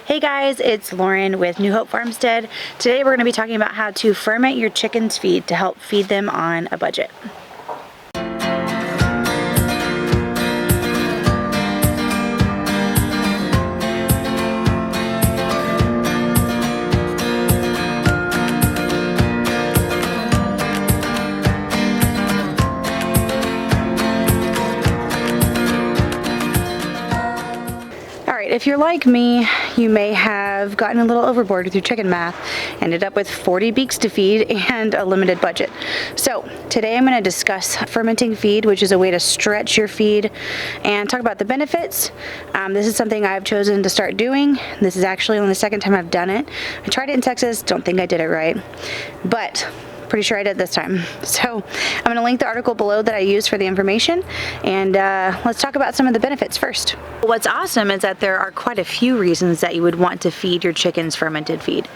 Hey guys, it's Lauren with New Hope Farmstead. Today we're going to be talking about how to ferment your chicken's feed to help feed them on a budget. If you're like me, you may have gotten a little overboard with your chicken math, ended up with 40 beaks to feed and a limited budget. So today I'm going to discuss fermenting feed, which is a way to stretch your feed, and talk about the benefits. This is something I've chosen to start doing. This is actually only the second time I've done it. I tried it in Texas, don't think I did it right, but pretty sure I did this time. So I'm going to link the article below that I used for the information, and let's talk about some of the benefits first. What's awesome is that there are quite a few reasons that you would want to feed your chickens fermented feed.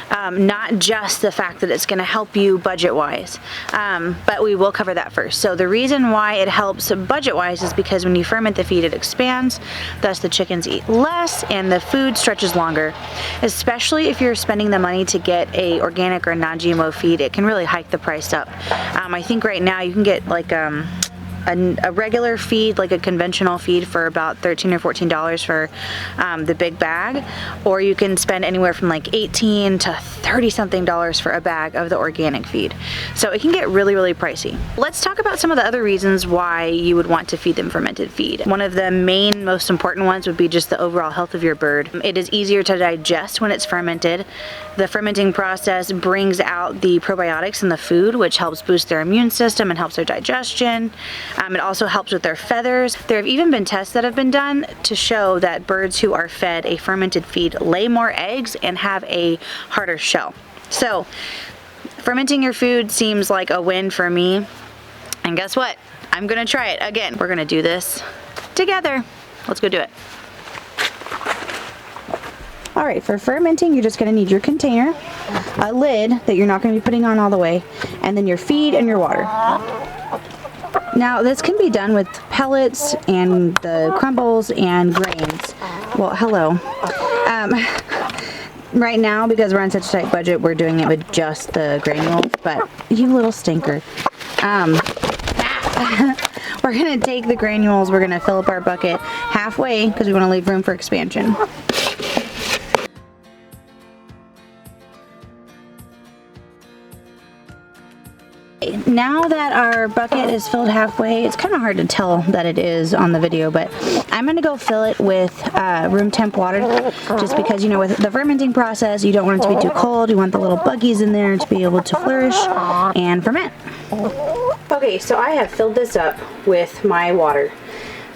Not just the fact that it's going to help you budget-wise, but we will cover that first. So the reason why it helps budget-wise is because when you ferment the feed, it expands, thus the chickens eat less and the food stretches longer. Especially if you're spending the money to get a organic or non-GMO feed, it can really hike the price up. I think right now you can get like a regular feed, like a conventional feed, for about $13 or $14 for the big bag, or you can spend anywhere from like $18 to $30 something for a bag of the organic feed. So it can get really, really pricey. Let's talk about some of the other reasons why you would want to feed them fermented feed. One of the main, most important ones would be just the overall health of your bird. It is easier to digest when it's fermented. The fermenting process brings out the probiotics in the food, which helps boost their immune system and helps their digestion. It also helps with their feathers. There have even been tests that have been done to show that birds who are fed a fermented feed lay more eggs and have a harder shell. So fermenting your food seems like a win for me. And guess what? I'm gonna try it again. We're gonna do this together. Let's go do it. All right, for fermenting, you're just gonna need your container, a lid that you're not gonna be putting on all the way, and then your feed and your water. Now, this can be done with pellets and the crumbles and grains. Well, hello. Right now, because we're on such a tight budget, we're doing it with just the granules, but you little stinker. We're gonna take the granules, we're gonna fill up our bucket halfway because we wanna leave room for expansion. Now that our bucket is filled halfway, it's kind of hard to tell that it is on the video, but I'm going to go fill it with room temp water, just because, you know, with the fermenting process, you don't want it to be too cold. You want the little buggies in there to be able to flourish and ferment. Okay, so I have filled this up with my water.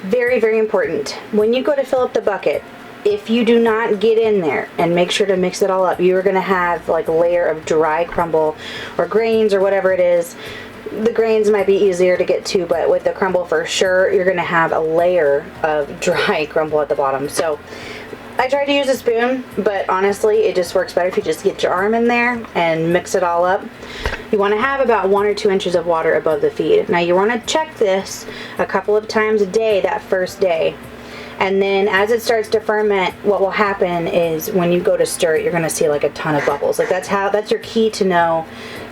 Very, very important. When you go to fill up the bucket, if you do not get in there and make sure to mix it all up, you are going to have like a layer of dry crumble or grains or whatever it is. The grains might be easier to get to, but with the crumble for sure, you're going to have a layer of dry crumble at the bottom. So I tried to use a spoon, but honestly, it just works better if you just get your arm in there and mix it all up. You want to have about 1 or 2 inches of water above the feed. Now you want to check this a couple of times a day that first day. And then as it starts to ferment, what will happen is when you go to stir it, you're going to see like a ton of bubbles. Like that's your key to know,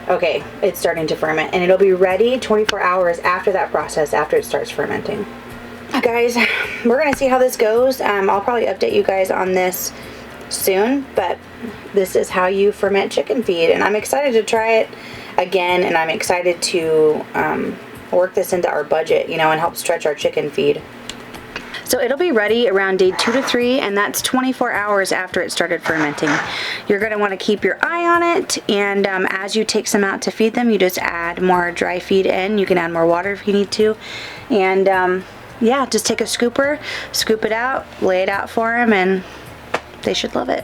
okay, it's starting to ferment. And it'll be ready 24 hours after that process, after it starts fermenting. Guys, we're going to see how this goes. I'll probably update you guys on this soon, but this is how you ferment chicken feed. And I'm excited to try it again, and I'm excited to work this into our budget, you know, and help stretch our chicken feed. So it'll be ready around day 2 to 3, and that's 24 hours after it started fermenting. You're going to want to keep your eye on it, and as you take some out to feed them, you just add more dry feed in. You can add more water if you need to, and yeah, just take a scooper, scoop it out, lay it out for them, and they should love it.